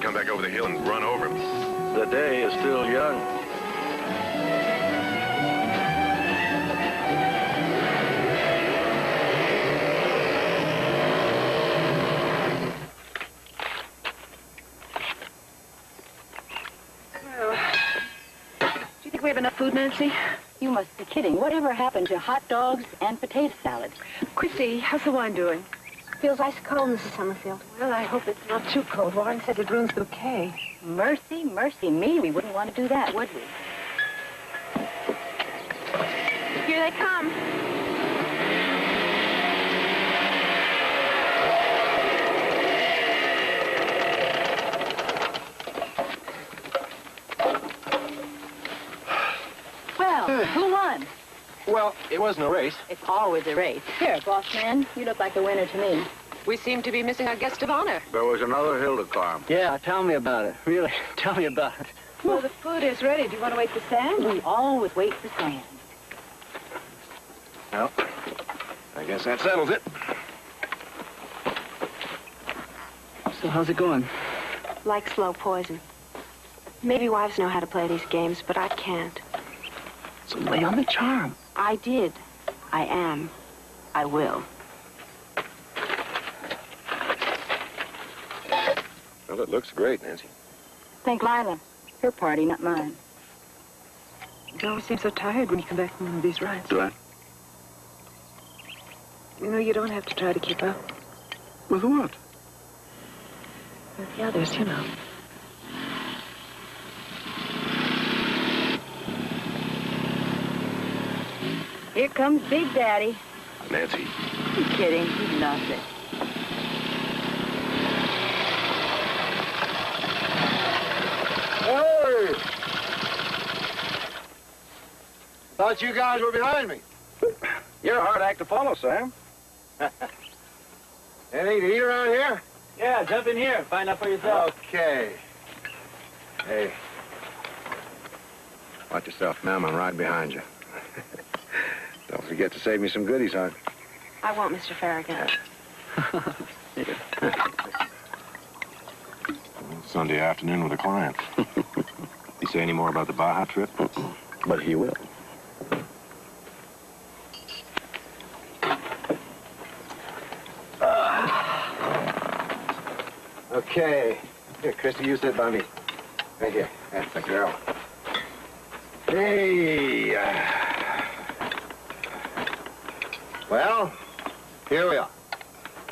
come back over the hill and run over him. The day is still young. Do you think we have enough food, Nancy? You must be kidding. Whatever happened to hot dogs and potato salad? Chrissy, how's the wine doing? Feels ice cold, Mrs. Summerfield. Well, I hope it's not too cold. Warren said it ruins the bouquet. Mercy, mercy me. We wouldn't want to do that, would we? Here they come. Well, who won? Well, it wasn't a race. It's always a race. Here, boss man, you look like the winner to me. We seem to be missing our guest of honor. There was another hill to climb. Yeah, tell me about it. Really, tell me about it. Well, the food is ready. Do you want to wait for Sam? We always wait for Sam. Well, I guess that settles it. So how's it going? Like slow poison. Maybe wives know how to play these games, but I can't. So lay on the charm. I did. I am. I will. Well, it looks great, Nancy. Thank Lila. Her party, not mine. You always seem so tired when you come back from one of these rides. Do I? You know, you don't have to try to keep up With what? with the others, you know. Here comes Big Daddy. Nancy. You kidding? He loves it. Hey! Thought you guys were behind me. You're a hard act to follow, Sam. Anything to eat around here? Yeah, jump in here. Find out for yourself. Okay. Hey. Watch yourself, ma'am. I'm right behind you. Don't forget to save me some goodies, huh? I won't, Mr. Farragut. Sunday afternoon with a client. You say any more about the Baja trip? But he will. Okay. Here, Christy, you sit by me. Right here. That's the girl. Hey. Well, here we are.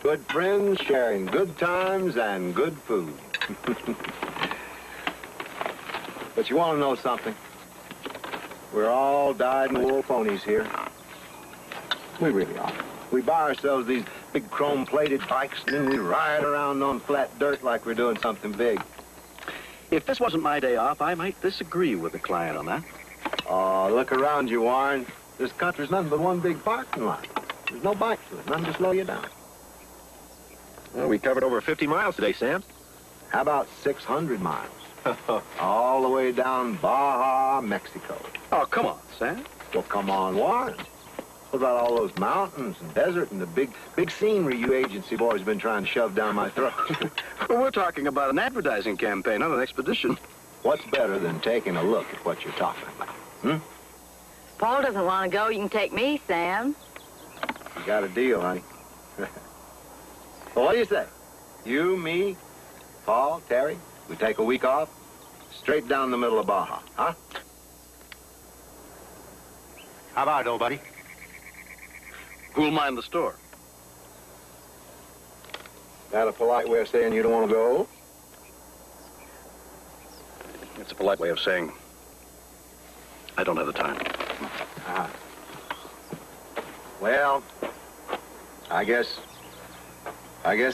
Good friends sharing good times and good food. But you want to know something? We're all dyed-in-the-wool ponies here. We really are. We buy ourselves these big chrome-plated bikes, and then we ride around on flat dirt like we're doing something big. If this wasn't my day off, I might disagree with the client on that. Oh, look around you, Warren. This country's nothing but one big parking lot. There's no bike to it. Nothing to slow you down. Well, we covered over 50 miles today, Sam. How about 600 miles? All the way down Baja, Mexico. Oh, come on, Sam. Well, come on, Warren. What about all those mountains and desert and the big scenery you agency boys been trying to shove down my throat? Well, we're talking about an advertising campaign, not an expedition. What's better than taking a look at what you're talking about? Hmm? Paul doesn't want to go. You can take me, Sam. You got a deal, honey. Well, what do you say? You, me, Paul, Terry, we take a week off, straight down the middle of Baja, huh? How about it, old buddy? Who'll mind the store? That a polite way of saying you don't want to go? It's a polite way of saying I don't have the time. Ah. Well, I guess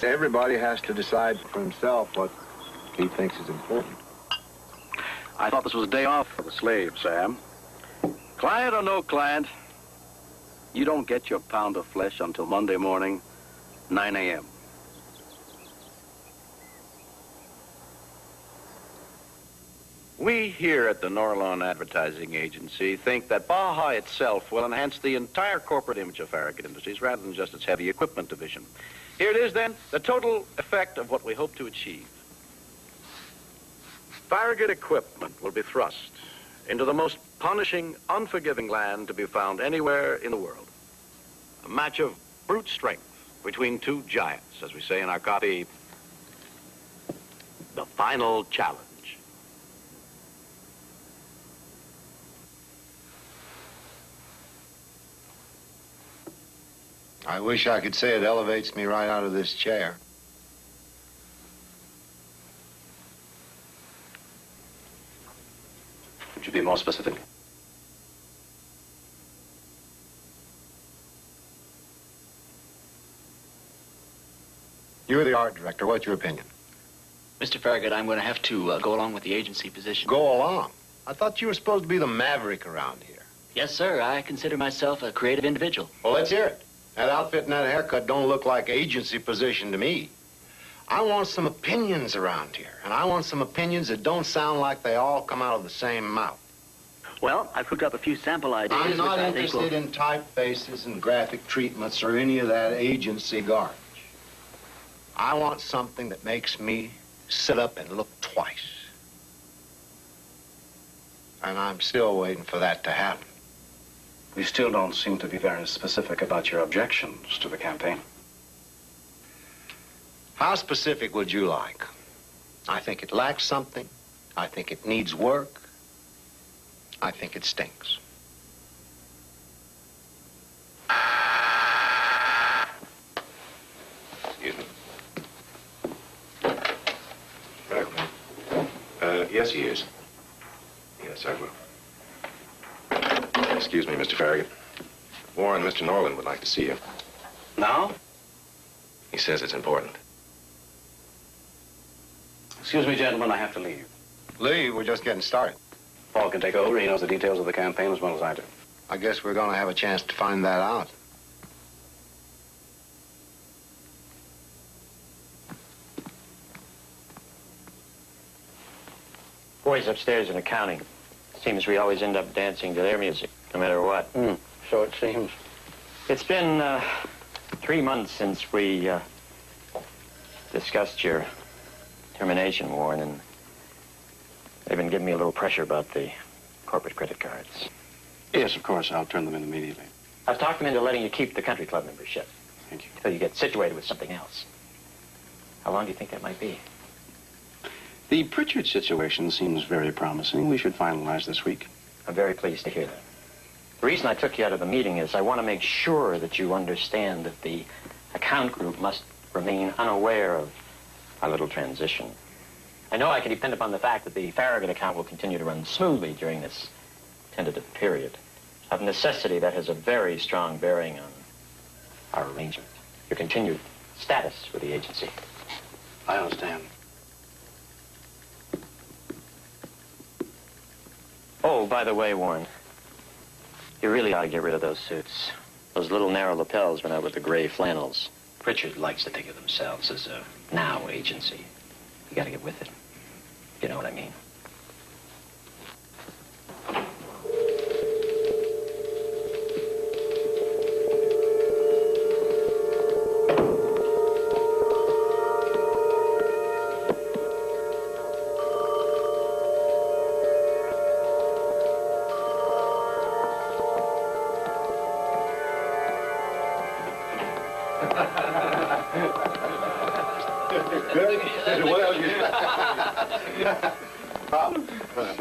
everybody has to decide for himself what he thinks is important. I thought this was a day off for the slave, Sam. Client or no client, you don't get your pound of flesh until Monday morning, 9 a.m. We here at the Norlawn Advertising Agency think that Baja itself will enhance the entire corporate image of Farragut Industries rather than just its heavy equipment division. Here it is, then, the total effect of what we hope to achieve. Farragut equipment will be thrust into the most punishing, unforgiving land to be found anywhere in the world. A match of brute strength between two giants, as we say in our copy, the final challenge. I wish I could say it elevates me right out of this chair. Could you be more specific? You're the art director. What's your opinion? Mr. Farragut, I'm going to have to go along with the agency position. Go along. I thought you were supposed to be the maverick around here. Yes, sir. I consider myself a creative individual. Well, let's hear it. That outfit and that haircut don't look like agency position to me. I want some opinions around here, and I want some opinions that don't sound like they all come out of the same mouth. Well, I've cooked up a few sample ideas. I'm not which I think interested in typefaces and graphic treatments or any of that agency garbage. I want something that makes me sit up and look twice. And I'm still waiting for that to happen. We still don't seem to be very specific about your objections to the campaign. How specific would you like? I think it lacks something. I think it needs work. I think it stinks. Excuse me. Yes, he is. Yes, I will. Excuse me, Mr. Farragut. Warren, Mr. Norland would like to see you. Now? He says it's important. Excuse me, gentlemen, I have to leave. Lee, we're just getting started. Paul can take over. He knows the details of the campaign as well as I do. I guess we're going to have a chance to find that out. Boys upstairs in accounting. Seems we always end up dancing to their music, no matter what. So it seems. It's been 3 months since we discussed your termination, Warren, and they've been giving me a little pressure about the corporate credit cards. Yes, of course. I'll turn them in immediately. I've talked them into letting you keep the country club membership. Thank you. Until you get situated with something else. How long do you think that might be? The Pritchard situation seems very promising. We should finalize this week. I'm very pleased to hear that. The reason I took you out of the meeting is I want to make sure that you understand that the account group must remain unaware of our little transition. I know I can depend upon the fact that the Farragut account will continue to run smoothly during this tentative period. Of necessity, that has a very strong bearing on our arrangement, your continued status with the agency. I understand. Oh, by the way, Warren, you really ought to get rid of those suits. Those little narrow lapels went out with the gray flannels. Pritchard likes to think of themselves as a now agency. You got to get with it. You know what I mean?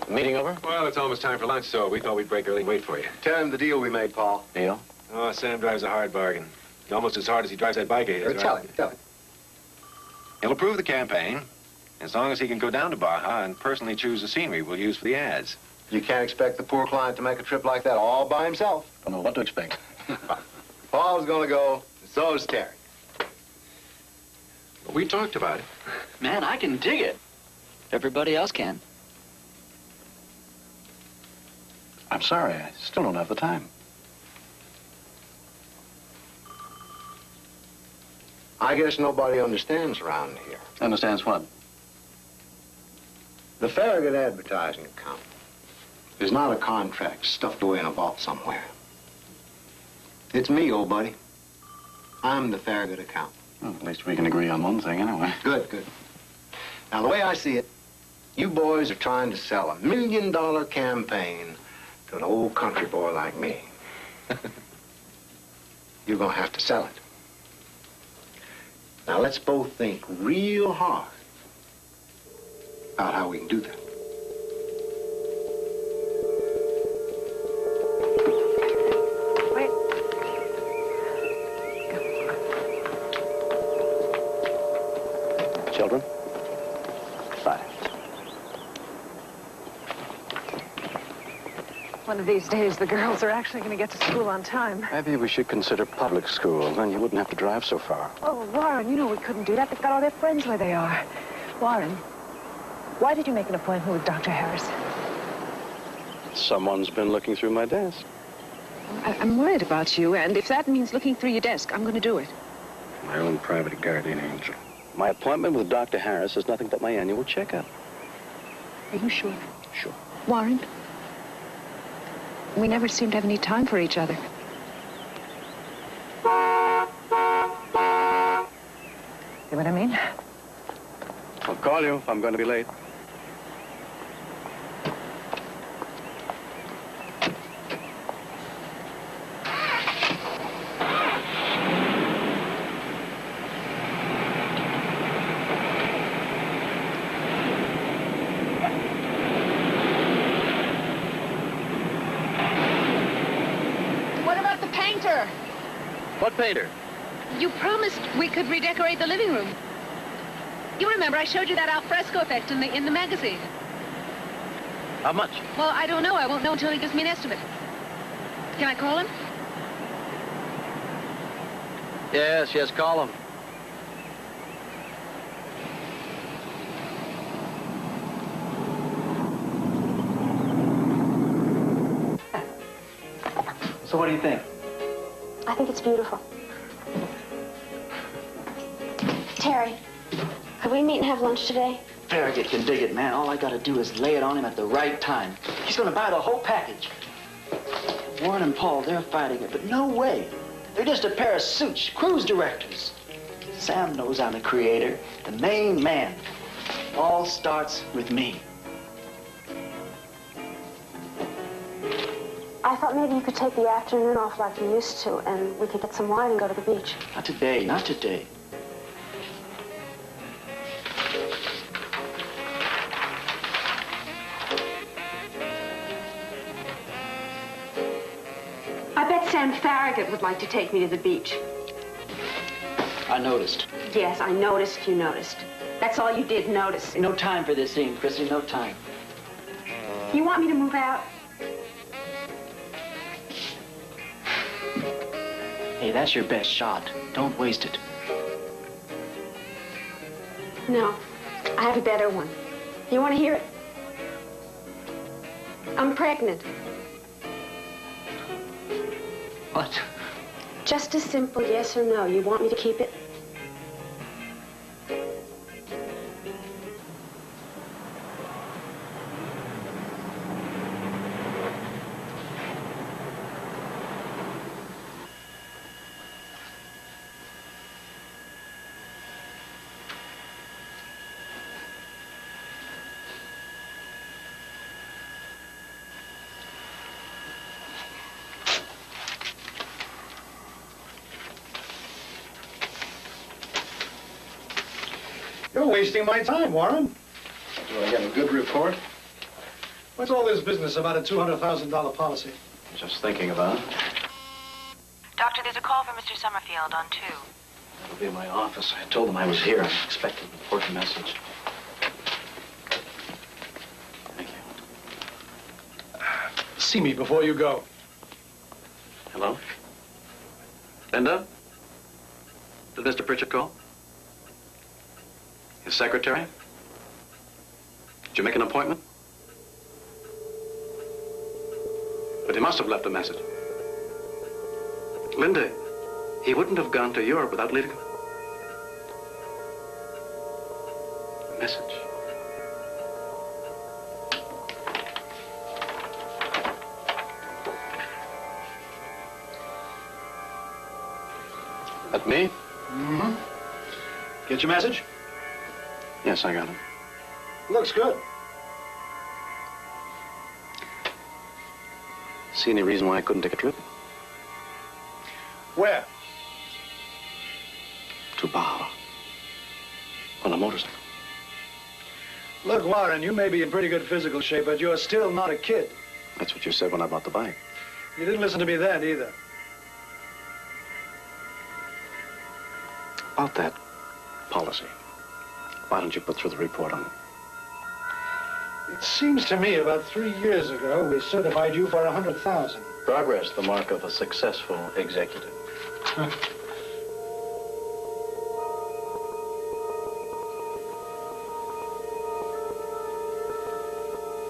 Meeting over? Well, it's almost time for lunch, so we thought we'd break early and wait for you. Tell him the deal we made, Paul. Deal? Oh, Sam drives a hard bargain. Almost as hard as he drives that bike of his. Tell him. He'll approve the campaign as long as he can go down to Baja and personally choose the scenery we'll use for the ads. You can't expect the poor client to make a trip like that all by himself. Don't know what to expect. Paul's going to go, and so's Terry. We talked about it. Man, I can dig it. Everybody else can. I'm sorry. I still don't have the time. I guess nobody understands around here. Understands what? The Farragut advertising account is not a contract stuffed away in a vault somewhere. It's me, old buddy. I'm the Farragut account. Well, at least we can agree on one thing anyway. Good, good. Now, the way I see it, You boys are trying to sell $1 million campaign to an old country boy like me. You're gonna have to sell it. Now let's both think real hard about how we can do that. Wait. Children, 5. One of these days, the girls are actually going to get to school on time. Maybe we should consider public school. Then you wouldn't have to drive so far. Oh, Warren, you know we couldn't do that. They've got all their friends where they are. Warren, why did you make an appointment with Dr. Harris? Someone's been looking through my desk. I'm worried about you, and if that means looking through your desk, I'm going to do it. My own private guardian angel. My appointment with Dr. Harris is nothing but my annual checkup. Are you sure? Sure. Warren, we never seem to have any time for each other. See what I mean? I'll call you if I'm going to be late. What about the painter? What painter? You promised we could redecorate the living room. You remember, I showed you that al fresco effect in the magazine. How much? Well, I don't know. I won't know until he gives me an estimate. Can I call him? Yes, call him. So what do you think? I think it's beautiful. Terry, could we meet and have lunch today? Farragut can dig it, man. All I gotta do is lay it on him at the right time. He's gonna buy the whole package. Warren and Paul, they're fighting it, but no way. They're just a pair of suits, cruise directors. Sam knows I'm the creator, the main man. All starts with me. I thought maybe you could take the afternoon off like you used to, and we could get some wine and go to the beach. Not today, not today. I bet Sam Farragut would like to take me to the beach. I noticed. Yes, I noticed you noticed. That's all you did notice. No time for this scene, Chrissy, no time. You want me to move out? Hey, that's your best shot. Don't waste it. No, I have a better one. You want to hear it? I'm pregnant. What? Just a simple yes or no. You want me to keep it? You're wasting my time, Warren. Do I get a good report? What's all this business about a $200,000 policy? Just thinking about it. Doctor, there's a call from Mr. Summerfield on 2. It'll be in my office. I told them I was here. I'm expecting an important message. Thank you. See me before you go. Hello? Linda? Did Mr. Pritchett call? His secretary? Did you make an appointment? But he must have left a message. Linda, he wouldn't have gone to Europe without leaving a message. That me? Mm-hmm. Get your message? Yes, I got it. Looks good. See any reason why I couldn't take a trip? Where? To Baja. On a motorcycle. Look, Warren, you may be in pretty good physical shape, but you're still not a kid. That's what you said when I bought the bike. You didn't listen to me then, either. About that policy, why don't you put through the report on it? It seems to me about 3 years ago, we certified you for 100,000. Progress, the mark of a successful executive.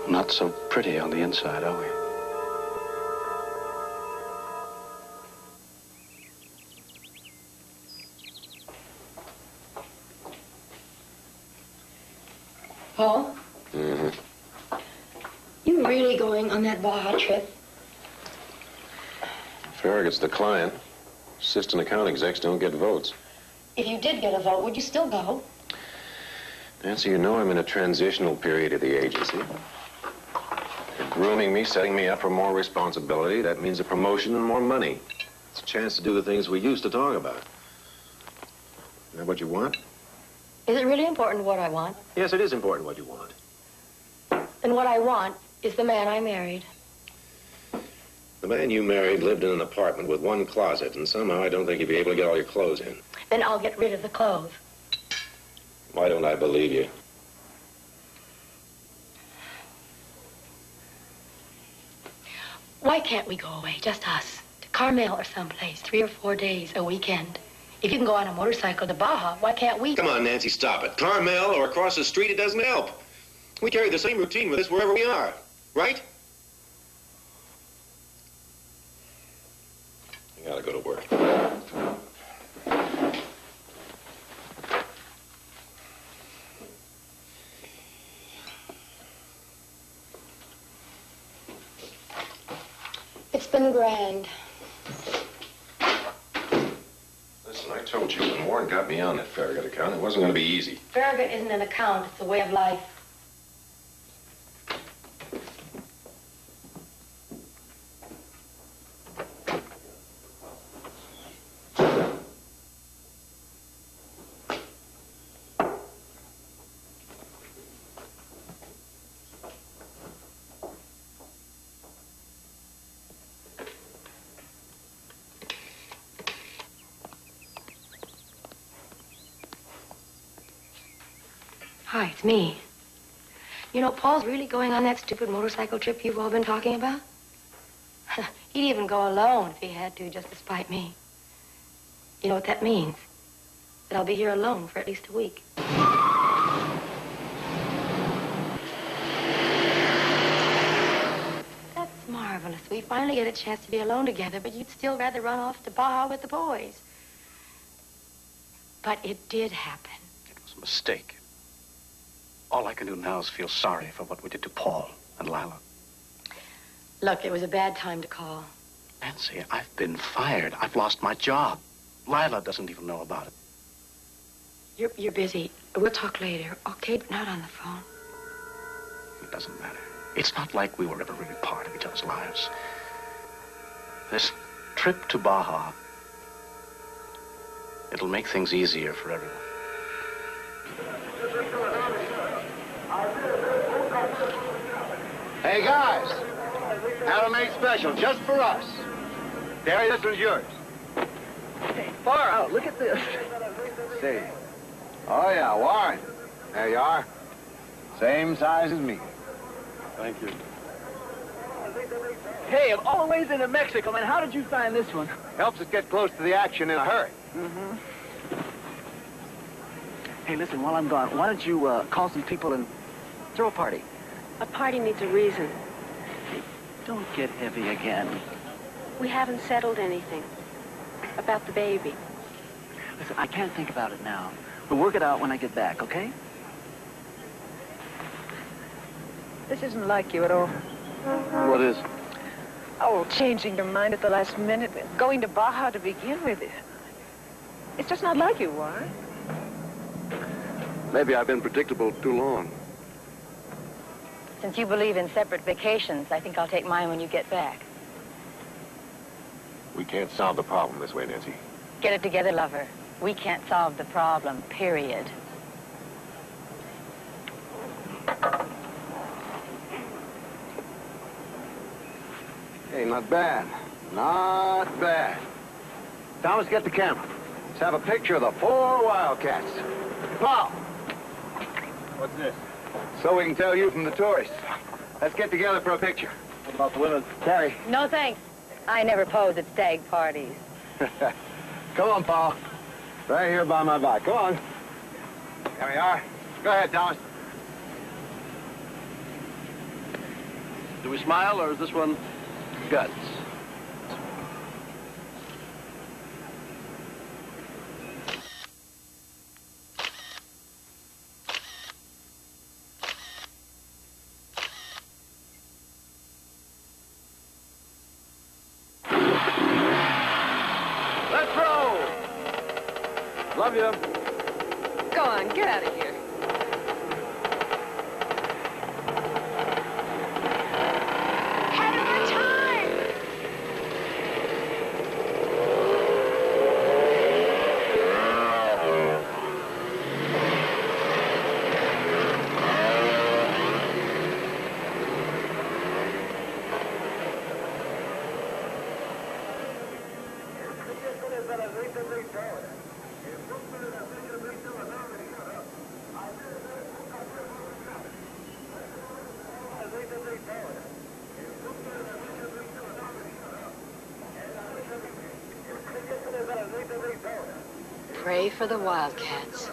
Not so pretty on the inside, are we? Paul? Mm-hmm. You really going on that Baja trip? Farragut's the client. Assistant account execs don't get votes. If you did get a vote, would you still go? Nancy, you know I'm in a transitional period of the agency. They're grooming me, setting me up for more responsibility. That means a promotion and more money. It's a chance to do the things we used to talk about. Is that what you want? Is it really important what I want? Yes, it is important what you want. And what I want is the man I married. The man you married lived in an apartment with one closet, and somehow I don't think you'd be able to get all your clothes in. Then I'll get rid of the clothes. Why don't I believe you? Why can't we go away, just us, to Carmel or someplace, 3 or 4 days, a weekend? If you can go on a motorcycle to Baja, why can't we? Come on, Nancy, stop it. Carmel or across the street, it doesn't help. We carry the same routine with us wherever we are, right? I gotta go to work. It's been grand. Listen, I told you when Warren got me on that Farragut account, it wasn't gonna be easy. Farragut isn't an account, it's a way of life. Hi, it's me. You know, Paul's really going on that stupid motorcycle trip you've all been talking about? He'd even go alone if he had to, just to spite me. You know what that means? That I'll be here alone for at least a week. That's marvelous. We finally get a chance to be alone together, but you'd still rather run off to Baja with the boys. But it did happen. It was a mistake. All I can do now is feel sorry for what we did to Paul and Lila. Look, it was a bad time to call. Nancy, I've been fired. I've lost my job. Lila doesn't even know about it. You're busy. We'll talk later, okay? But not on the phone. It doesn't matter. It's not like we were ever really part of each other's lives. This trip to Baja, it'll make things easier for everyone. Hey, guys. Tailor-made special, just for us. Terry, this one's yours. Hey, far out. Look at this. See. Oh, yeah, Warren. There you are. Same size as me. Thank you. Hey, of all the ways into Mexico, man, how did you find this one? Helps us get close to the action in a hurry. Mm-hmm. Hey, listen, while I'm gone, why don't you call some people and throw a party? A party needs a reason. Don't get heavy again. We haven't settled anything about the baby. Listen, I can't think about it now. We'll work it out when I get back, okay? This isn't like you at all. What is? Oh, changing your mind at the last minute, going to Baja to begin with. It's just not like you, Warren. Maybe I've been predictable too long. Since you believe in separate vacations, I think I'll take mine when you get back. We can't solve the problem this way, Nancy. Get it together, lover. We can't solve the problem, period. Hey, not bad. Not bad. Thomas, get the camera. Let's have a picture of the 4 Wildcats. Paul! What's this? So we can tell you from the tourists. Let's get together for a picture. What about the women? Terry. No, thanks. I never pose at stag parties. Come on, Paul. Right here by my bike. Come on. There we are. Go ahead, Thomas. Do we smile, or is this one guts? Let's roll. Love you. Go on, get out of here. Having a time! Pray for the Wildcats.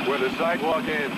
Where the sidewalk ends.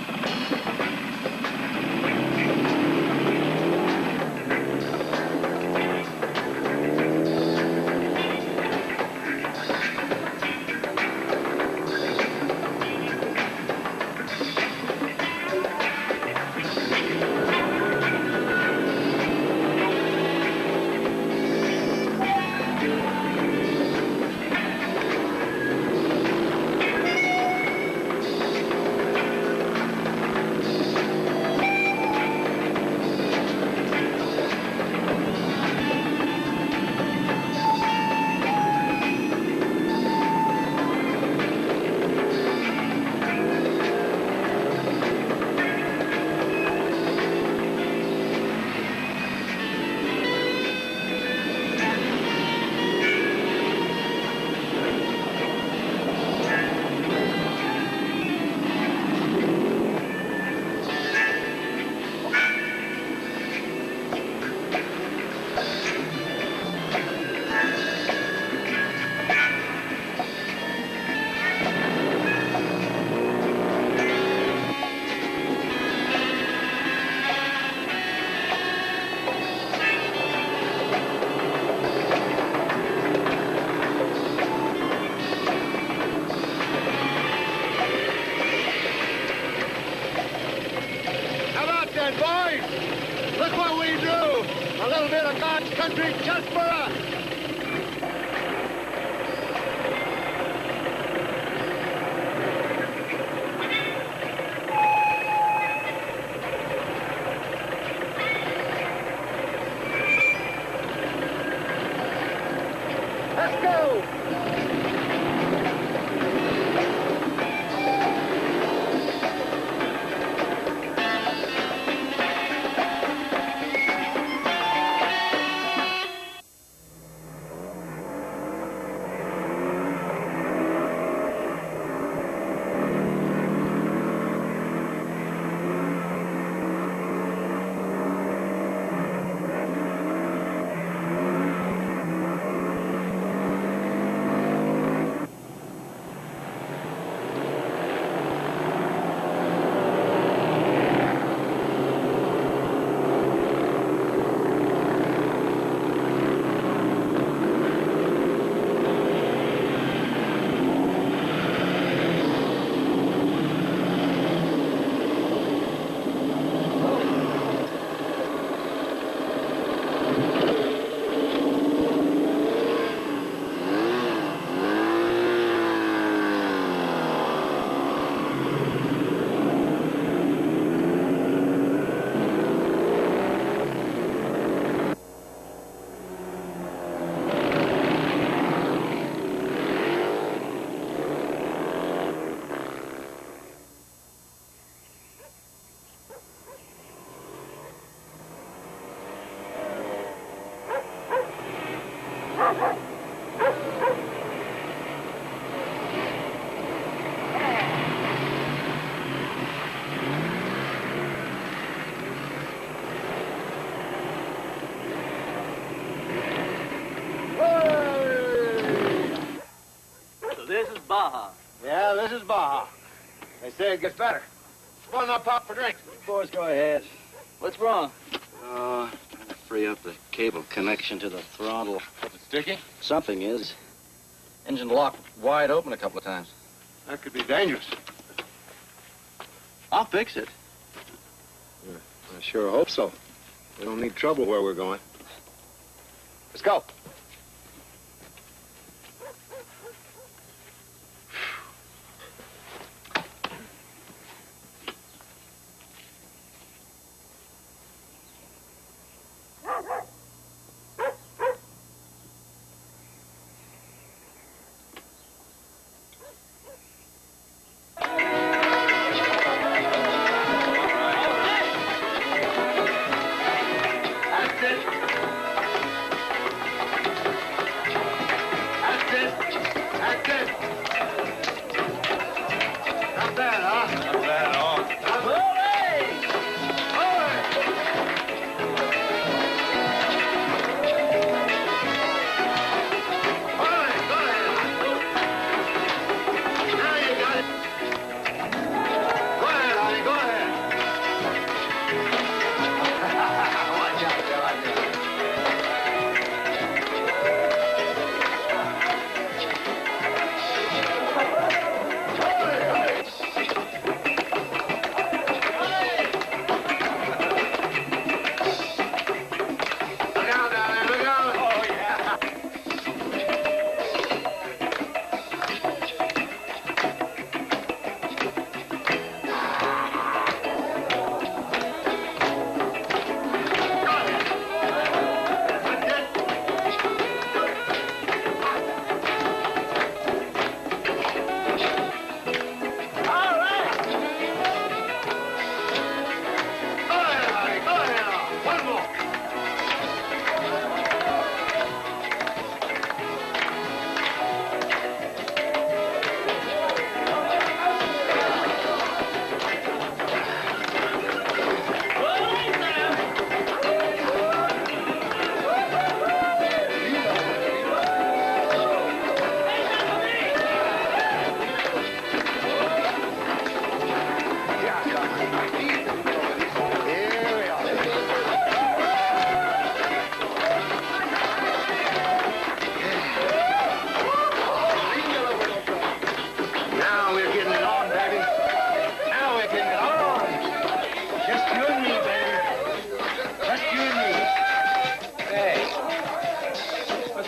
Country just for us. Let's go! This is Baja. Yeah, this is Baja. They say it gets better. Come on now, pop for drinks. Boys, go ahead. What's wrong? Trying to free up the cable connection to the throttle. It's sticky? Something is. Engine locked wide open a couple of times. That could be dangerous. I'll fix it. I sure hope so. We don't need trouble where we're going. Let's go.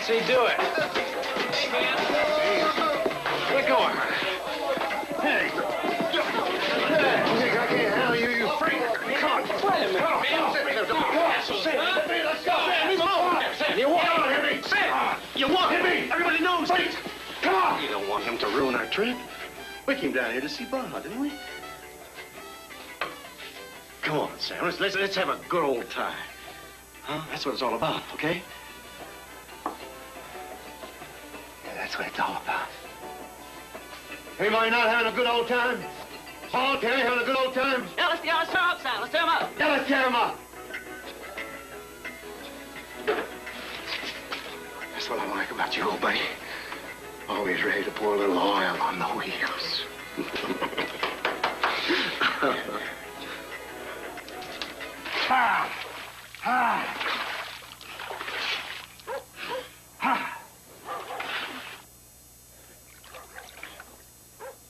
See, do it. Let go of her. Hey. I can't handle you, you freak. Come on. Wait a minute. Come on. Let's go. You want? You want him? me! Everybody knows! Wait! Come on! You don't want him to ruin our trip. We came down here to see Baja, didn't we? Come on, Sam. Let's have a good old time. Huh? That's what it's all about, okay? Yeah, that's what it's all about. Anybody not having a good old time? Paul, Terry, having a good old time? Yeah, let's tear him up, Sam. Let's tear him up. Yeah, let's tear him up. That's what I like about you, old buddy. Always ready to pour a little oil on the wheels. Ha! Ha! Ha!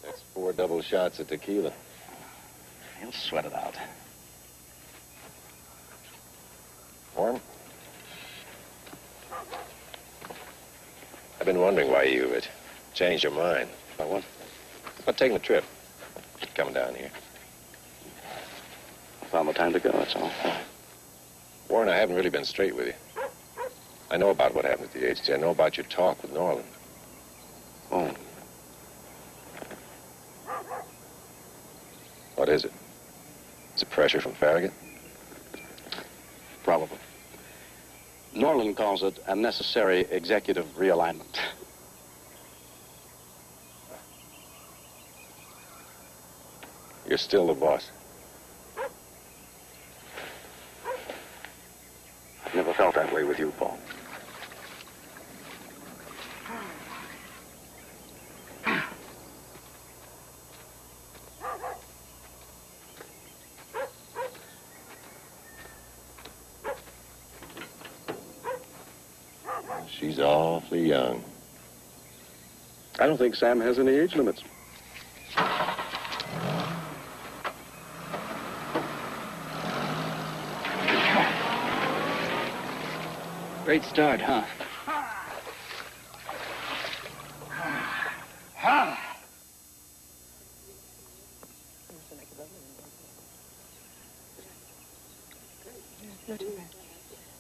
That's 4 double shots of tequila. He'll sweat it out. Warm? I've been wondering why you had changed your mind. About what? About taking the trip. Coming down here. Found the time to go, that's all. Warren, I haven't really been straight with you. I know about what happened at the agency. I know about your talk with Norland. Oh. What is it? Is it pressure from Farragut? Probably. Norland calls it a necessary executive realignment. You're still the boss. I've never felt that way with you, Paul. She's awfully young. I don't think Sam has any age limits. Great start, huh?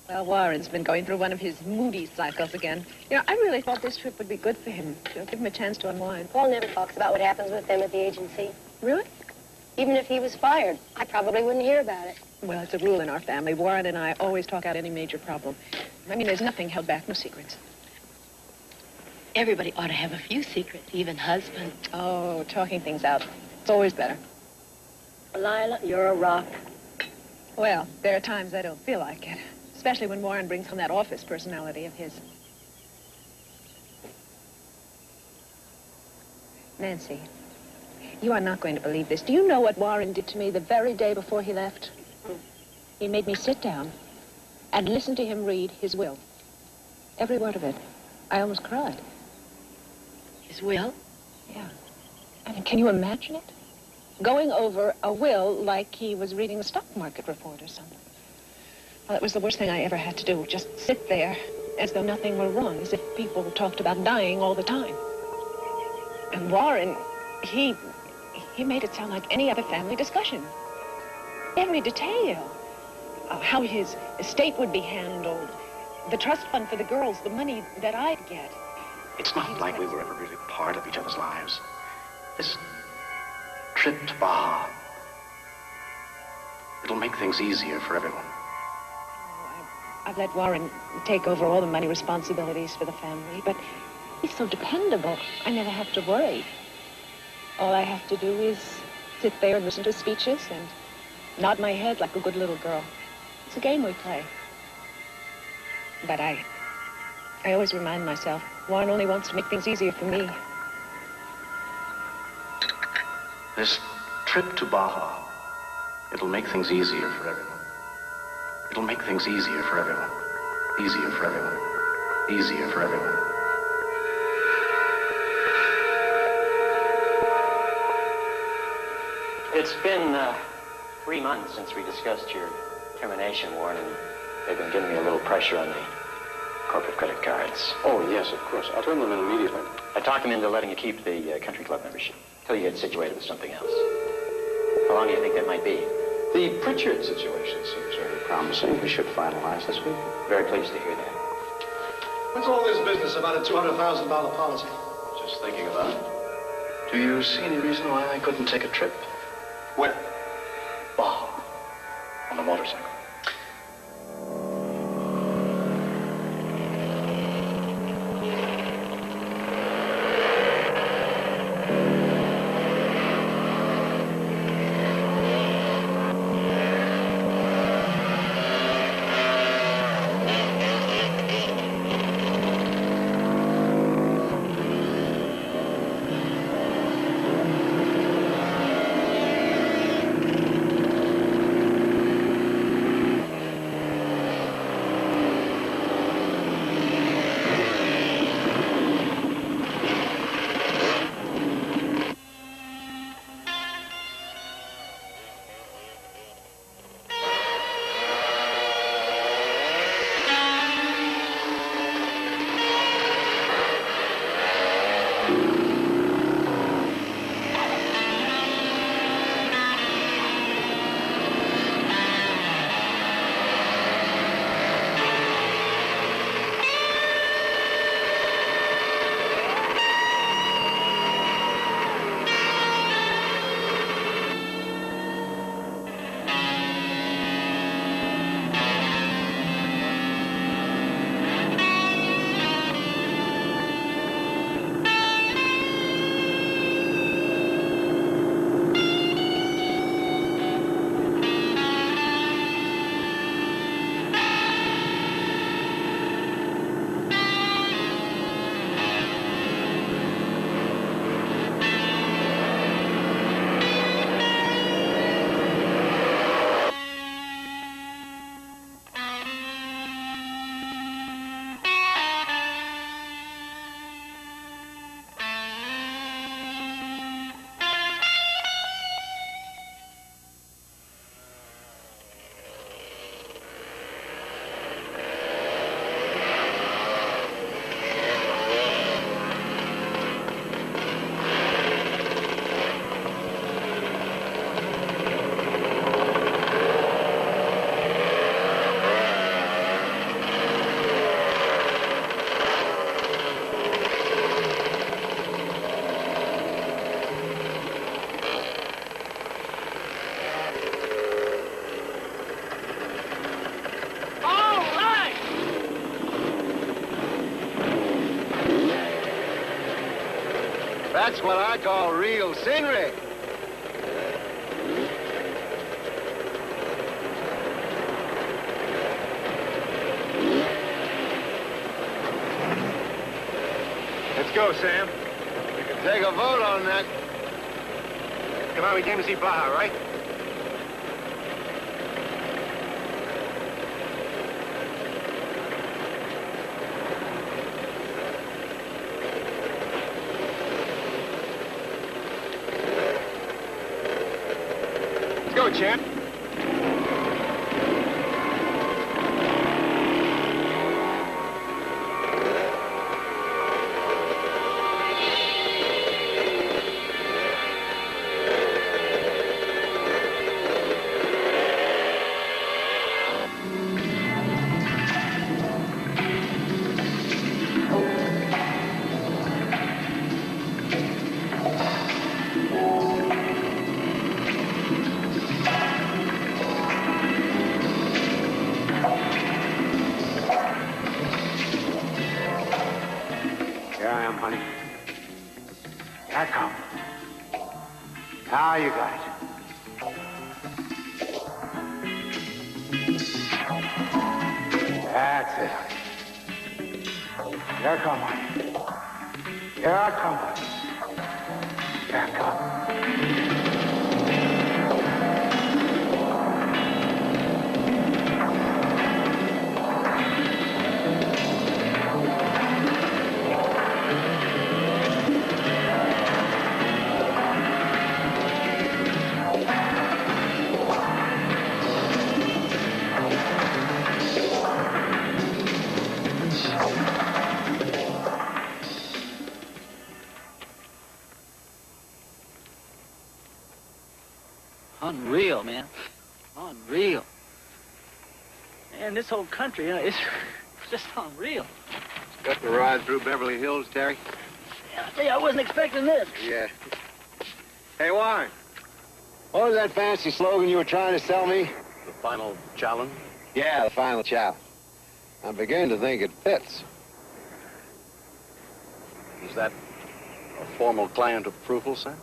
Well, Warren's been going through one of his moody cycles again. You know, I really thought this trip would be good for him. You know, give him a chance to unwind. Paul never talks about what happens with them at the agency. Really? Even if he was fired, I probably wouldn't hear about it. Well, it's a rule in our family. Warren and I always talk out any major problem. I mean, there's nothing held back, no secrets. Everybody ought to have a few secrets, even husbands. Oh, talking things out. It's always better. Lila, you're a rock. Well, there are times I don't feel like it. Especially when Warren brings home that office personality of his. Nancy, you are not going to believe this. Do you know what Warren did to me the very day before he left? He made me sit down and listen to him read his will. Every word of it. I almost cried. His will? Yeah. I mean, can you imagine it? Going over a will like he was reading the stock market report or something. Well, it was the worst thing I ever had to do. Just sit there as though nothing were wrong, as if people talked about dying all the time. And Warren, he made it sound like any other family discussion. Every detail. How his estate would be handled, the trust fund for the girls, the money that I'd get. It's not like we were ever really part of each other's lives. This trip to Baja, it'll make things easier for everyone. I've let Warren take over all the money responsibilities for the family, but he's so dependable. I never have to worry. All I have to do is sit there and listen to speeches and nod my head like a good little girl. It's a game we play. But I always remind myself, Warren only wants to make things easier for me. This trip to Baja, it'll make things easier for everyone. It'll make things easier for everyone. Easier for everyone. Easier for everyone. It's been 3 months since we discussed your termination, Warren, and they've been giving me a little pressure on the corporate credit cards. Oh, yes, of course. I'll turn them in immediately. I talked them into letting you keep the country club membership till you get situated with something else. How long do you think that might be? The Pritchard situation seems very promising. We should finalize this week. Very pleased to hear that. What's all this business about a $200,000 policy? Just thinking about it. Do you see any reason why I couldn't take a trip? Where? Baja. On a motorcycle. That's what I call real scenery. Let's go, Sam. We can take a vote on that. Come on, we came to see Baja, right? Let's go, champ. Here I am, honey. Here I come. Now you got it. That's it, honey. Here I come, honey. Here I come, honey. Here I come. Unreal, man. Unreal. Man, this whole country, it's just unreal. Got the ride through Beverly Hills, Terry? Yeah, I tell you, I wasn't expecting this. Yeah. Hey, Warren. What was that fancy slogan you were trying to sell me? The final challenge? Yeah, the final challenge. I'm beginning to think it fits. Is that a formal client approval, sir?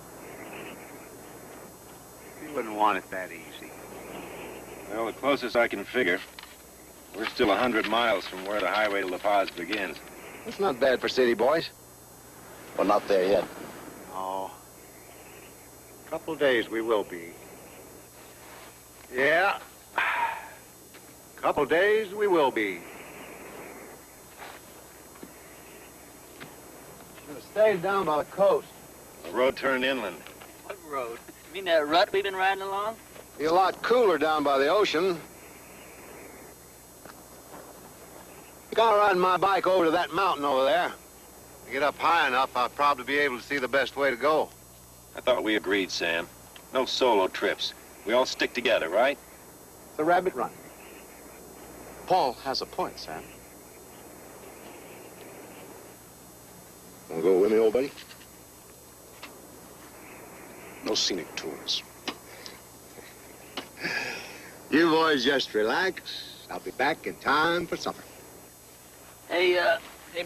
You wouldn't want it that easy. Well, the closest I can figure, we're still 100 miles from where the highway to La Paz begins. It's not bad for city boys. We're not there yet. Oh. A couple of days we will be. Yeah. Couple of days we will be. Should have stayed down by the coast. The road turned inland. What road? You mean that rut we've been riding along? Be a lot cooler down by the ocean. You gotta ride my bike over to that mountain over there. To get up high enough, I'll probably be able to see the best way to go. I thought we agreed, Sam. No solo trips. We all stick together, right? The rabbit run. Paul has a point, Sam. Want to go with me, old buddy? No scenic tours. You boys just relax. I'll be back in time for supper. Hey,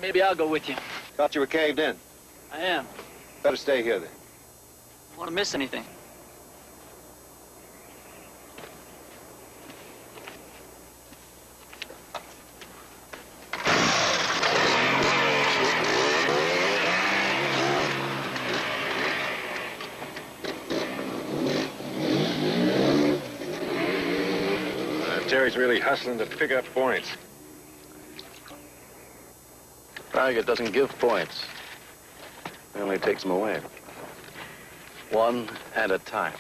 maybe I'll go with you. Thought you were caved in. I am. Better stay here then. Don't want to miss anything. Terry's really hustling to pick up points. Farragut doesn't give points. He only takes them away. One at a time.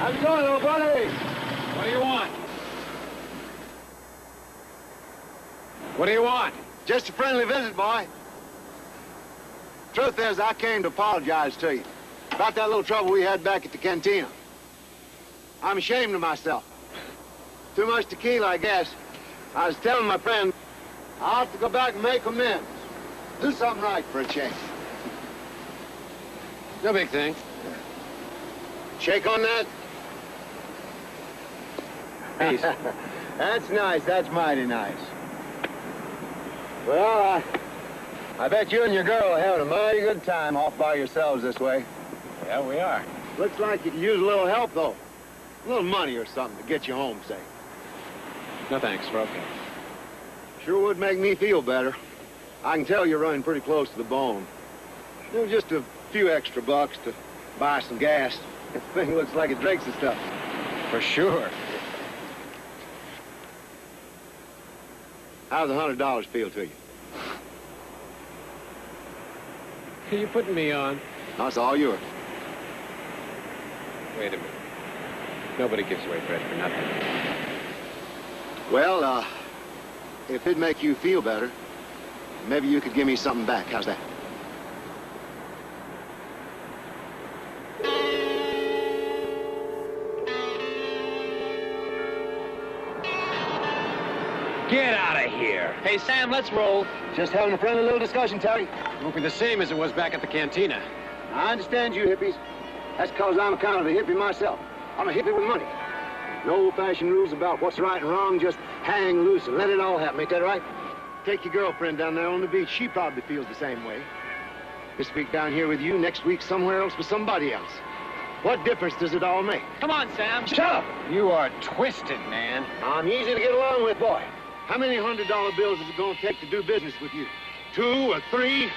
How's it going, little buddy? What do you want? What do you want? Just a friendly visit, boy. Truth is, I came to apologize to you about that little trouble we had back at the cantina. I'm ashamed of myself. Too much tequila, I guess. I was telling my friend, I'll have to go back and make amends. Do something right for a change. No big thing. Shake on that? Peace. That's nice. That's mighty nice. Well, I bet you and your girl are having a mighty good time off by yourselves this way. Yeah, we are. Looks like you could use a little help, though. A little money or something to get you home safe. No thanks, we're okay. Sure would make me feel better. I can tell you're running pretty close to the bone. You know, just a few extra bucks to buy some gas. This thing looks like it drinks the stuff. For sure. How's $100 feel to you? Are you putting me on? No, it's all yours. Wait a minute. Nobody gives away bread for nothing. Well, if it'd make you feel better, maybe you could give me something back. How's that? Get out of here. Hey, Sam, let's roll. Just having a friendly little discussion, Terry. Won't be the same as it was back at the cantina. I understand you hippies. That's because I'm a kind of a hippie myself. I'm a hippie with money. No old-fashioned rules about what's right and wrong. Just hang loose and let it all happen. Ain't that right? Take your girlfriend down there on the beach. She probably feels the same way. This week down here with you, next week somewhere else with somebody else. What difference does it all make? Come on, Sam. Shut up! You are twisted, man. I'm easy to get along with, boy. How many $100 bills is it going to take to do business with you? 2 or 3?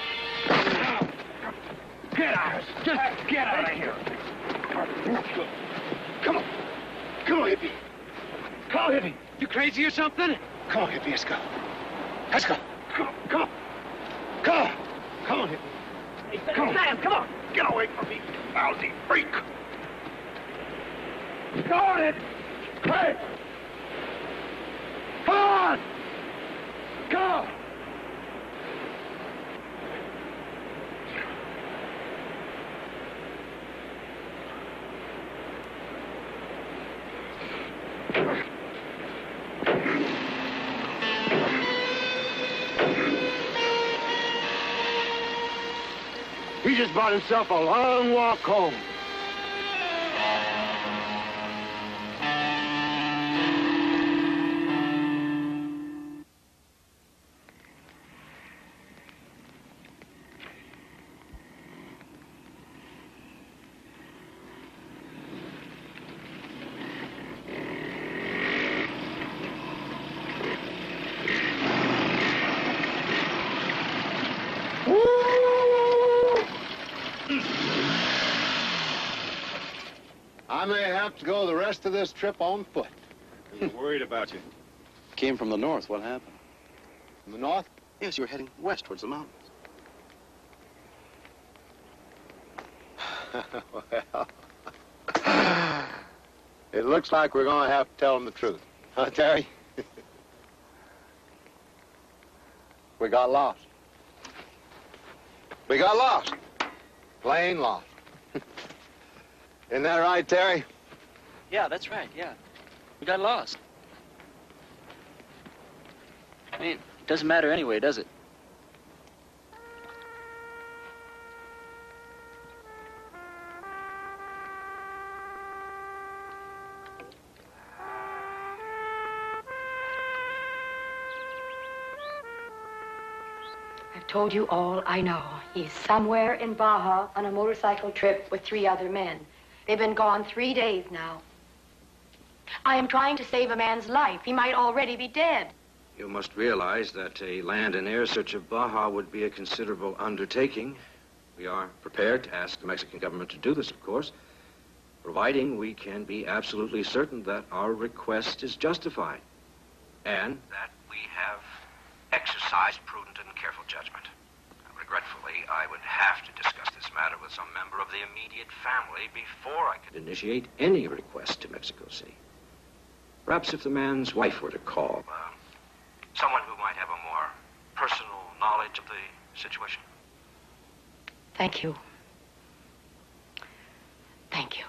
Get out! Just get out of here! Come on. Come on, hippie. Come on, hippie. You crazy or something? Come on, hippie. Let's go. Let's go. Come on. Come on. Come on. Come on, hippie. Hey, come on. Sam, come on. Get away from me, lousy freak. Go on, hippie. Hey! Come on! Go! He just bought himself a long walk home. I may have to go the rest of this trip on foot. I'm worried about you. Came from the north. What happened? From the north? Yes, you were heading west towards the mountains. Well, it looks like we're going to have to tell them the truth. Huh, Terry? We got lost. We got lost. Plain lost. Isn't that right, Terry? Yeah, that's right, yeah. We got lost. I mean, it doesn't matter anyway, does it? I've told you all I know. He's somewhere in Baja on a motorcycle trip with 3 other men. They've been gone 3 days now. I am trying to save a man's life. He might already be dead. You must realize that a land and air search of Baja would be a considerable undertaking. We are prepared to ask the Mexican government to do this, of course, providing we can be absolutely certain that our request is justified and that we have exercised prudent and careful judgment. Regretfully, I would have to discuss this matter with some member of the immediate family before I could initiate any request to Mexico City. Perhaps if the man's wife were to call, someone who might have a more personal knowledge of the situation. Thank you. Thank you.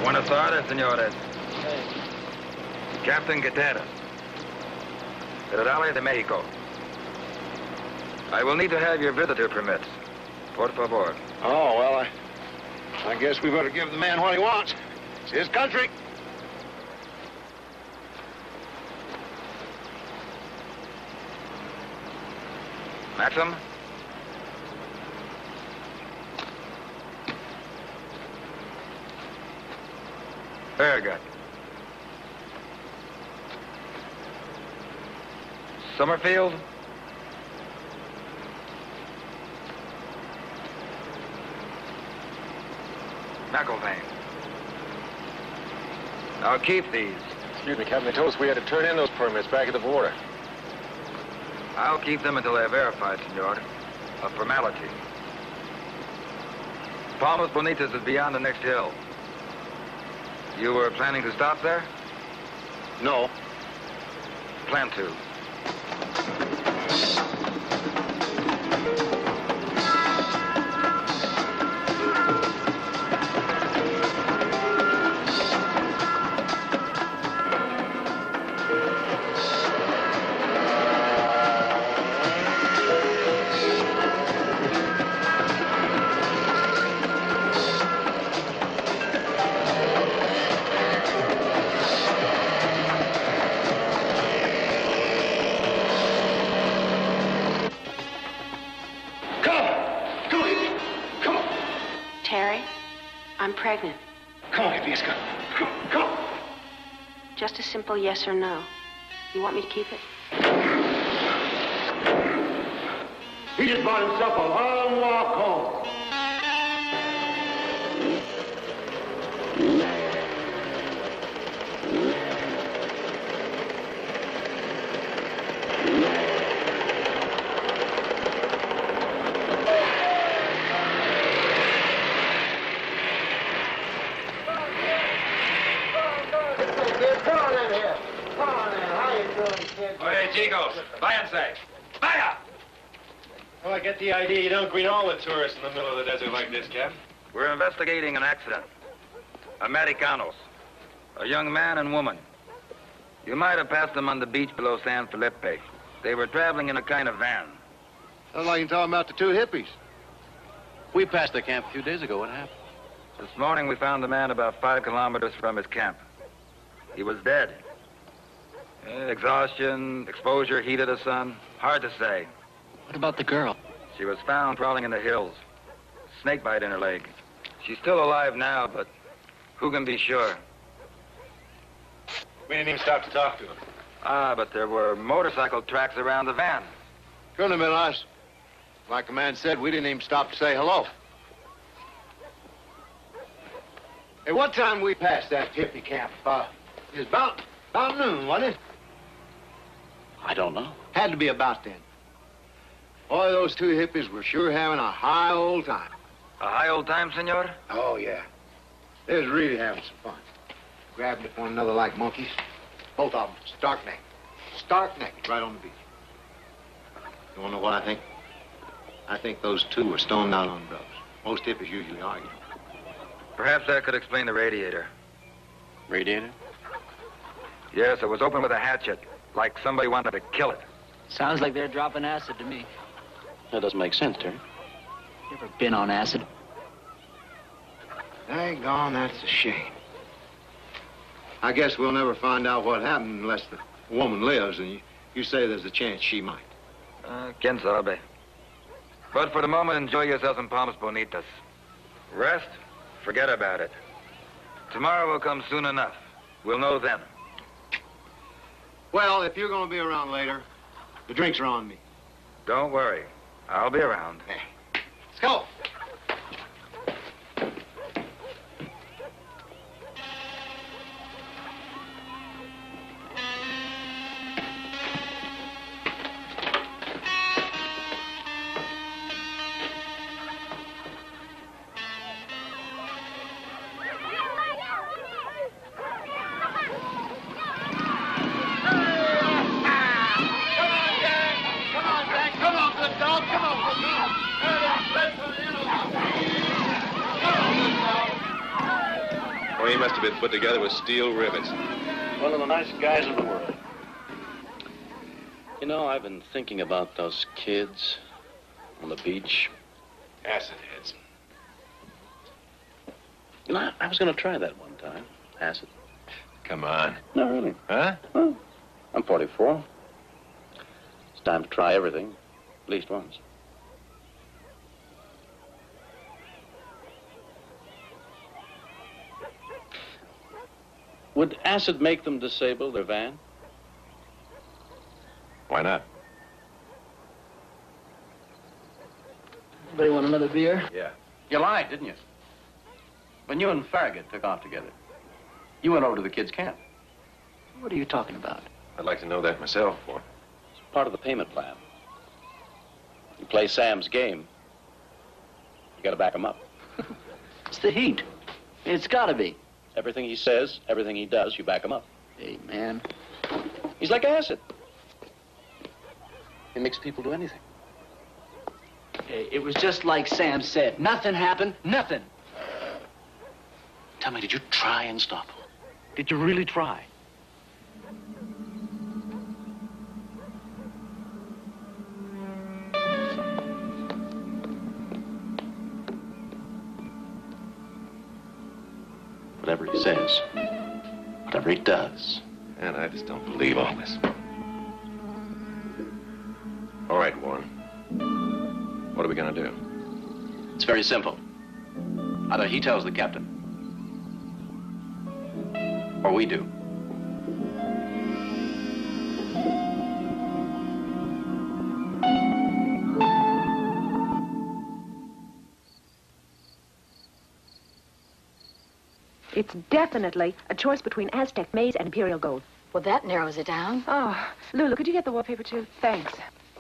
Buenas tardes, señores. Captain Gutierrez, Federales de Mexico. I will need to have your visitor permits. Por favor. Oh, well, I guess we better give the man what he wants. It's his country. Maxim? Very good. Summerfield? McIlvaine. I'll keep these. Excuse me, Captain. They told us we had to turn in those permits back at the border. I'll keep them until they're verified, senor. A formality. Palmas Bonitas is beyond the next hill. You were planning to stop there? No. Plan to. Terry, I'm pregnant. Come on, Fiesca. Come. Just a simple yes or no. You want me to keep it? He just bought himself a long walk home. Oye, chicos, váyanse. Vaya! Well, I get the idea you don't greet all the tourists in the middle of the desert like this, Cap. We're investigating an accident. Americanos. A young man and woman. You might have passed them on the beach below San Felipe. They were traveling in a kind of van. Sounds like you're talking about the two hippies. We passed the camp a few days ago. What happened? This morning we found the man about 5 kilometers from his camp. He was dead. Exhaustion, exposure, heat of the sun. Hard to say. What about the girl? She was found crawling in the hills. Snake bite in her leg. She's still alive now, but who can be sure? We didn't even stop to talk to him. Ah, but there were motorcycle tracks around the van. Couldn't have been us. Like the man said, we didn't even stop to say hello. Hey, what time we passed that hippie camp? It was about noon, wasn't it? I don't know. Had to be about then. Boy, those two hippies were sure having a high old time. A high old time, senor? Oh, yeah. They was really having some fun. Grabbing at one another like monkeys. Both of them, stark naked. Stark naked, right on the beach. You want to know what I think? I think those two were stoned out on drugs. Most hippies usually argue. Perhaps that could explain the radiator. Radiator? Yes, it was open with a hatchet, like somebody wanted to kill it. Sounds like they're dropping acid to me. That doesn't make sense, Terry. You ever been on acid? Daggone, that's a shame. I guess we'll never find out what happened unless the woman lives, and you say there's a chance she might. Quien sabe. But for the moment, enjoy yourselves in Palmas Bonitas. Rest, forget about it. Tomorrow will come soon enough. We'll know then. Well, if you're going to be around later, the drinks are on me. Don't worry. I'll be around. Hey, let's go. Come on, good dog. Come on, good dog. Oh, he must have been put together with steel rivets. One of the nice guys in the world. You know, I've been thinking about those kids on the beach. Acid heads. You know, I was going to try that one time. Acid. Come on. No, really. Huh? Well, I'm 44. It's time to try everything, at least once. Would acid make them disable their van? Why not? Anybody want another beer? Yeah. You lied, didn't you? When you and Farragut took off together, you went over to the kids' camp. What are you talking about? I'd like to know that myself, boy. It's part of the payment plan. You play Sam's game, you gotta back him up. It's the heat. It's gotta be. Everything he says, everything he does, you back him up. Hey, man. He's like acid. He makes people do anything. Hey, it was just like Sam said. Nothing happened. Nothing. Tell me, did you try and stop him? Did you really try? Whatever he says, whatever he does. And I just don't believe all this. All right, Warren. What are we gonna do? It's very simple. Either he tells the captain, or we do. It's definitely a choice between Aztec maize and Imperial gold. Well, that narrows it down. Oh, Lulu, could you get the wallpaper, too? Thanks.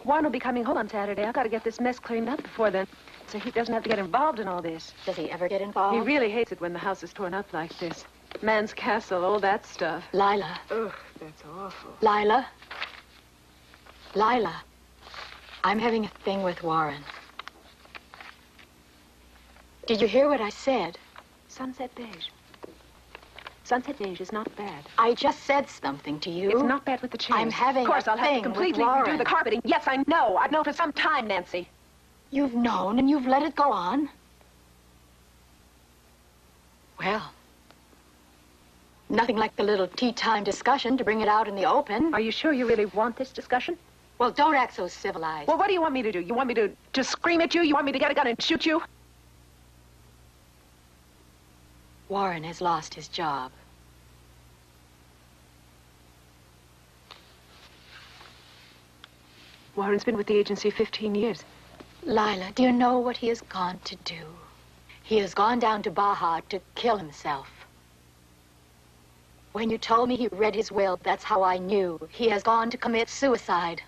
Juan will be coming home on Saturday. I've got to get this mess cleaned up before then, so he doesn't have to get involved in all this. Does he ever get involved? He really hates it when the house is torn up like this. Man's castle, all that stuff. Lila. Ugh, that's awful. Lila. Lila. I'm having a thing with Warren. Did you hear what I said? Sunset beige. Sunset beige is not bad. I just said something to you. It's not bad with the chairs. I'm having Of course, a I'll have to thing completely with redo Warren. the carpeting. Yes, I know. I've known for some time, Nancy. You've known and you've let it go on? Well, nothing like the little tea time discussion to bring it out in the open. Are you sure you really want this discussion? Well, don't act so civilized. Well, what do you want me to do? You want me to scream at you? You want me to get a gun and shoot you? Warren has lost his job. Warren's been with the agency 15 years. Lila, do you know what he has gone to do? He has gone down to Baja to kill himself. When you told me he read his will, that's how I knew. He has gone to commit suicide.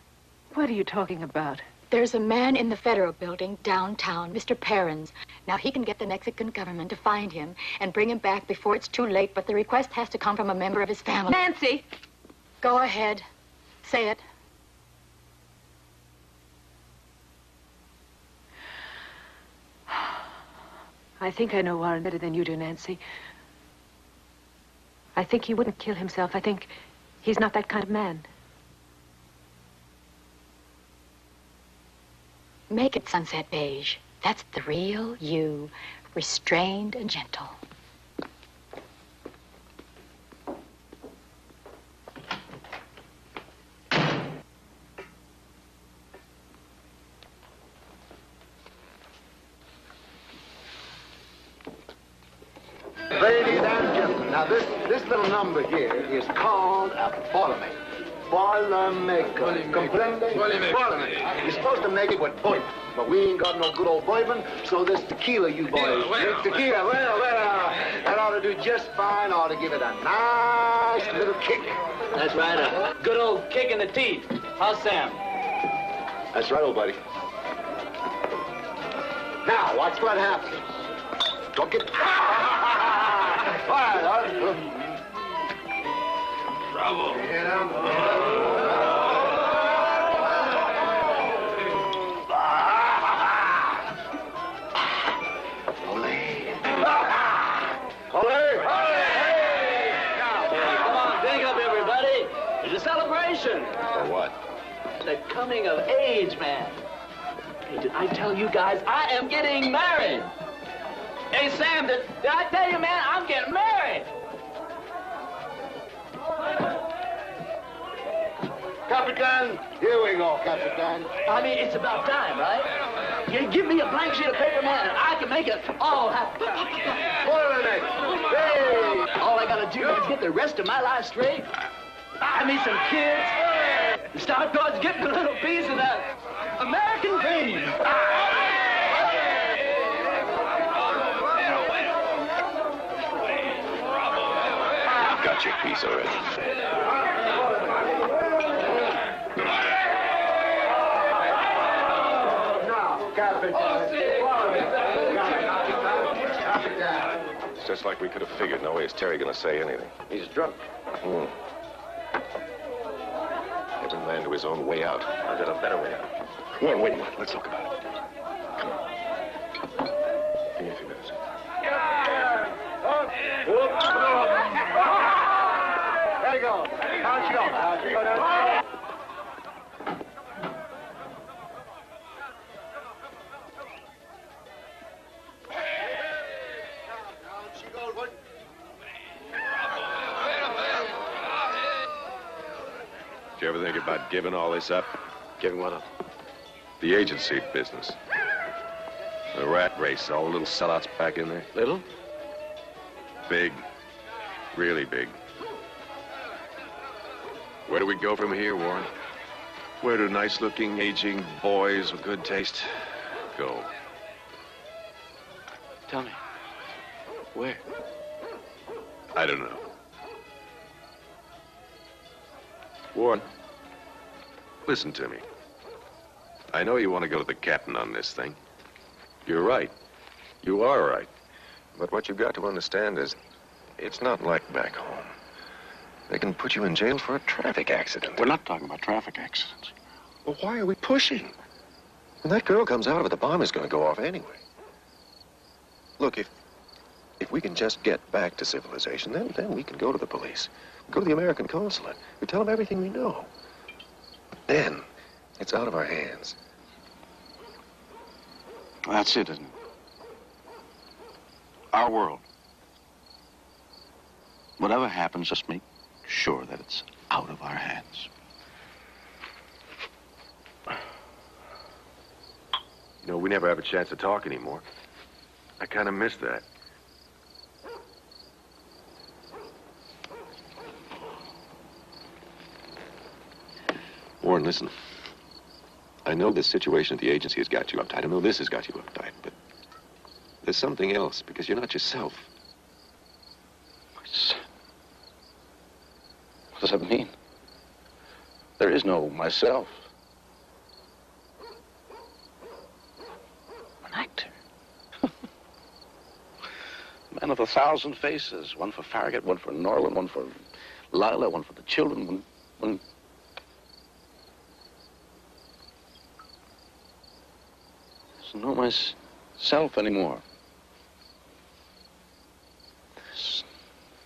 What are you talking about? There's a man in the Federal Building downtown, Mr. Perrins. Now, he can get the Mexican government to find him and bring him back before it's too late, but the request has to come from a member of his family. Nancy! Go ahead. Say it. I think I know Warren better than you do, Nancy. I think he wouldn't kill himself. I think he's not that kind of man. Make it sunset beige. That's the real you, restrained and gentle. Ladies and gentlemen, now this little number here is called a boilermaker. Boilermaker. Comprende? Boilermaker. You're supposed to make it with bourbon, but we ain't got no good old bourbon, so this tequila you boys. Tequila, well, that ought to do just fine. Ought to give it a nice little kick. That's right, a good old kick in the teeth. How's Sam? That's right, old buddy. Now, watch what happens. Don't get... Trouble. Ole. the coming of age, man. Hey, did I tell you guys I am getting married? Hey, Sam, did I tell you, man, I'm getting married? Capitan, here we go, Capitan. I mean, it's about time, right? You give me a blank sheet of paper, man, and I can make it all happen. Hey! All I gotta do is get the rest of my life straight, buy me some kids, and start towards getting a little piece of that American dream. I've got your piece already. It's just like we could have figured. No way is Terry going to say anything. He's drunk. Every man to his own way out. I've got a better way out. Come on, wait a minute. Let's talk about it. Come on. Give me a few minutes. There you go. Down she goes. Down she goes. Did you ever think about giving all this up? Giving what up? The agency business. The rat race, all the little sellouts back in there. Little? Big. Really big. Where do we go from here, Warren? Where do nice-looking, aging boys with good taste go? Tell me. Where? I don't know. Warren, listen to me. I know you want to go to the captain on this thing. You're right. You are right. But what you've got to understand is, it's not like back home. They can put you in jail for a traffic accident. We're not talking about traffic accidents. Well, why are we pushing? When that girl comes out of it, the bomb is going to go off anyway. Look, if we can just get back to civilization, then we can go to the police. Go to the American consulate. We tell them everything we know. Then, it's out of our hands. That's it, isn't it? Our world. Whatever happens, just make sure that it's out of our hands. You know, we never have a chance to talk anymore. I kind of miss that. Warren, listen. I know this situation at the agency has got you uptight. I know this has got you uptight, but there's something else, because you're not yourself. What does that mean? There is no myself. An actor. Man of 1,000 faces. One for Farragut, one for Norland, one for Lila, one for the children, one... There's no myself anymore. There's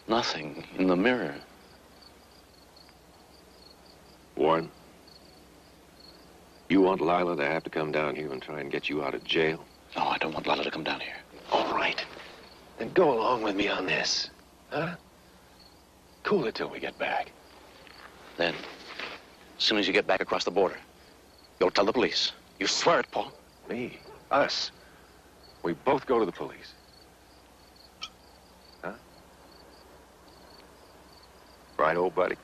nothing in the mirror. Warren, you want Lila to have to come down here and try and get you out of jail? No, I don't want Lila to come down here. All right. Then go along with me on this. Huh? Cool it till we get back. Then, as soon as you get back across the border, you'll tell the police. You swear it, Paul. Me? Us? We both go to the police. Huh? Right, old buddy?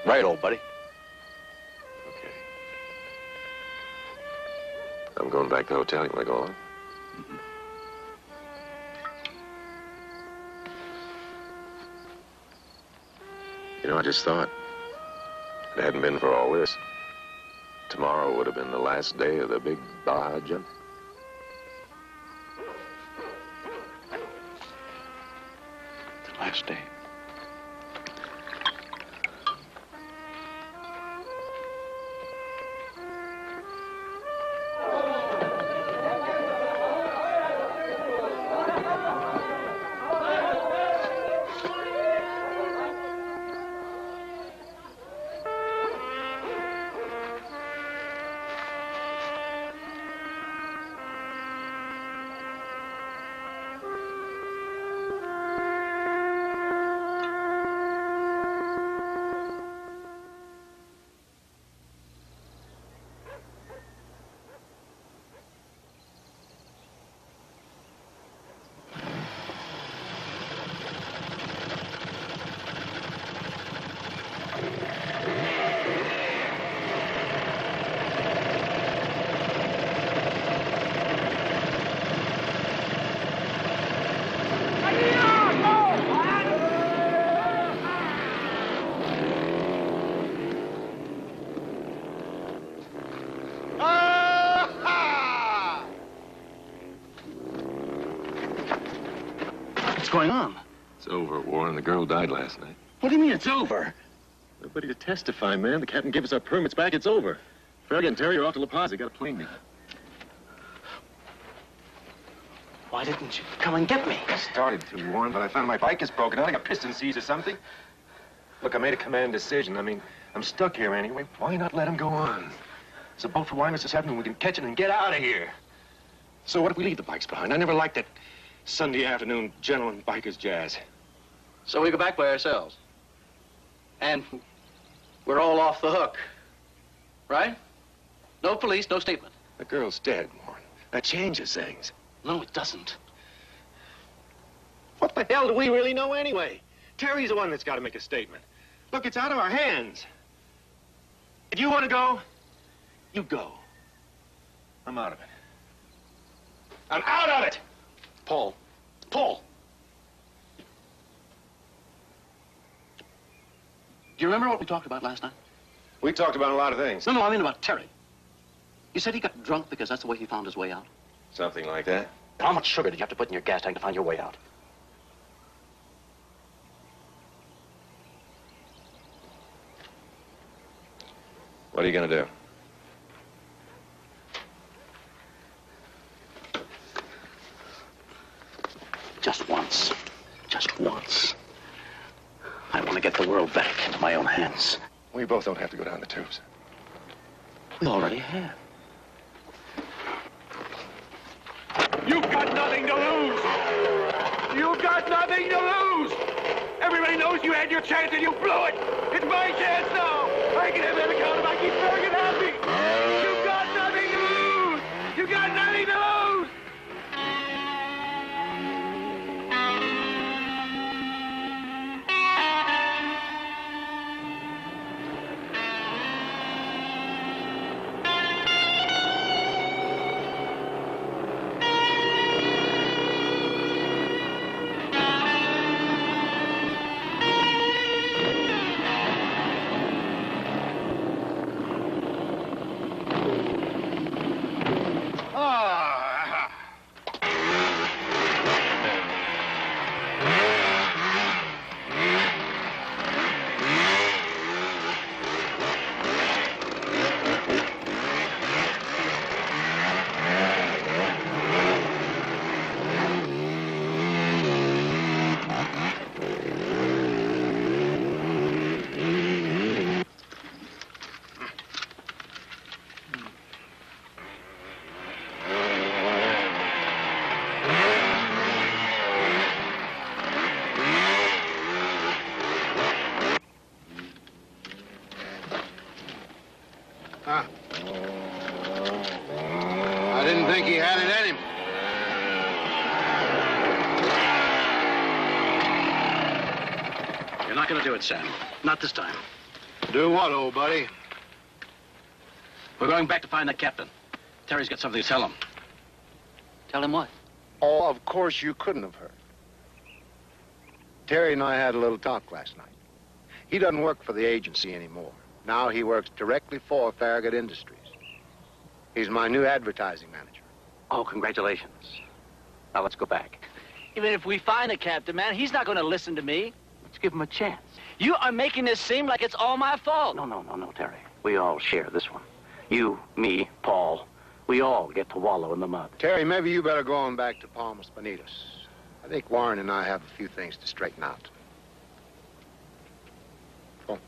Right, old buddy. Okay. I'm going back to the hotel. You want to go on? Mm-hmm. You know, I just thought, if it hadn't been for all this, tomorrow would have been the last day of the big Baja jump. The last day. What's going on? It's over, Warren. The girl died last night. What do you mean it's over? Nobody to testify, man. The captain gave us our permits back. It's over. Farragut and Terry are off to La Paz. They got a plane meeting. Why didn't you come and get me? I started to, Warren, but I found my bike is broken. I think a piston seized or something. Look, I made a command decision. I mean, I'm stuck here anyway. Why not let him go on? There's a boat for Wyman's this afternoon. We can catch it and get out of here. So what if we leave the bikes behind? I never liked that Sunday afternoon gentleman bikers jazz. So we go back by ourselves. And we're all off the hook. Right? No police, no statement. The girl's dead, Warren. That changes things. No, it doesn't. What the hell do we really know anyway? Terry's the one that's got to make a statement. Look, it's out of our hands. If you want to go, you go. I'm out of it. I'm out of it! Paul. Paul! Do you remember what we talked about last night? We talked about a lot of things. No, I mean about Terry. You said he got drunk because that's the way he found his way out. Something like that. How much sugar did you have to put in your gas tank to find your way out? What are you going to do? Just once. Just once. I want to get the world back into my own hands. We both don't have to go down the tubes. We already have. You've got nothing to lose. You've got nothing to lose. Everybody knows you had your chance and you blew it. It's my chance now. I can have that account if I keep Farragut happy. You've got nothing to lose. You've got nothing to lose. I didn't think he had it in him. You're not going to do it, Sam. Not this time. Do what, old buddy? We're going back to find that captain. Terry's got something to tell him. Tell him what? Oh, of course you couldn't have heard. Terry and I had a little talk last night. He doesn't work for the agency anymore. Now he works directly for Farragut Industries. He's my new advertising manager. Oh, congratulations. Now let's go back. Even if we find a captain, man, he's not going to listen to me. Let's give him a chance. You are making this seem like it's all my fault. No, Terry. We all share this one. You, me, Paul. We all get to wallow in the mud. Terry, maybe you better go on back to Palmas Bonitas. I think Warren and I have a few things to straighten out. Go.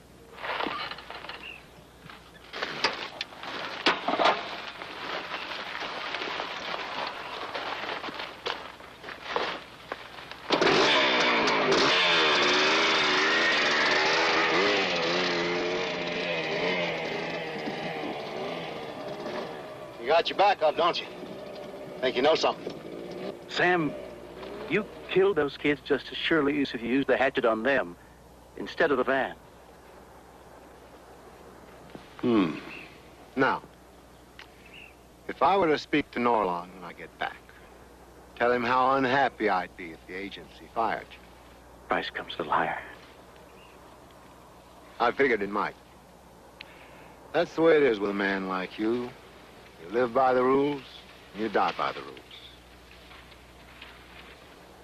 You got your back up, don't you? Think you know something. Sam, you killed those kids just as surely as if you used the hatchet on them instead of the van. Now, if I were to speak to Norlon when I get back, tell him how unhappy I'd be if the agency fired you. Price comes a little higher. I figured it might. That's the way it is with a man like you. You live by the rules, you die by the rules.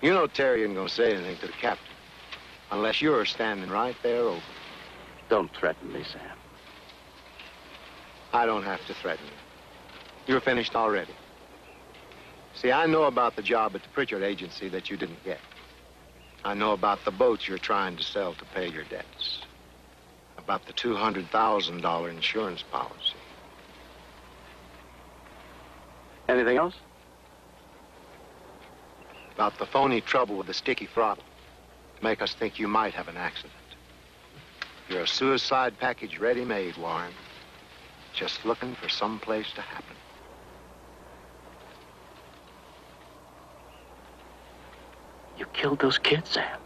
You know Terry isn't going to say anything to the captain unless you're standing right there over. Don't threaten me, Sam. I don't have to threaten you. You're finished already. See, I know about the job at the Pritchard Agency that you didn't get. I know about the boats you're trying to sell to pay your debts. About the $200,000 insurance policy. Anything else? About the phony trouble with the sticky throttle. Make us think you might have an accident. You're a suicide package ready-made, Warren. Just looking for some place to happen. You killed those kids, Sam.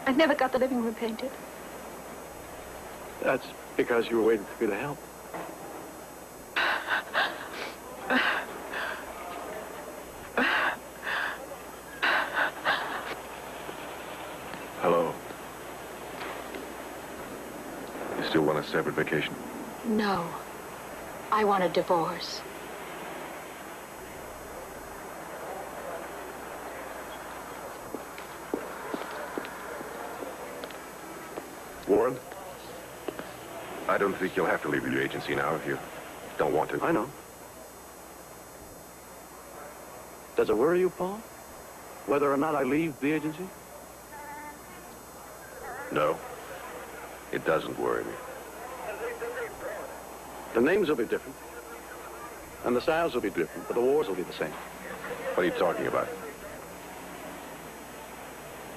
I never got the living room painted. That's because you were waiting for me to help. Hello. You still want a separate vacation? No. I want a divorce. Warren? I don't think you'll have to leave your agency now if you don't want to. I know. Does it worry you, Paul? Whether or not I leave the agency? No. It doesn't worry me. The names will be different. And the styles will be different, but the wars will be the same. What are you talking about?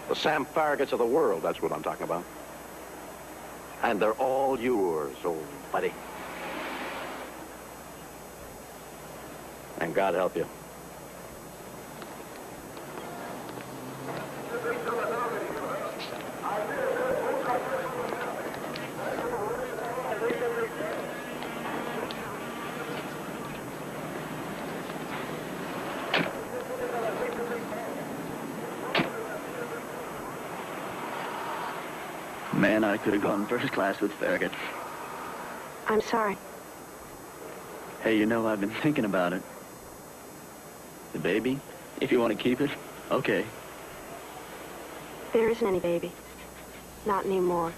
The Sam Farraguts of the world, that's what I'm talking about. And they're all yours, old buddy. And God help you. Man, I could have gone first class with Farragut. I'm sorry. Hey, you know, I've been thinking about it. The baby, if you want to keep it, okay. There isn't any baby. Not anymore.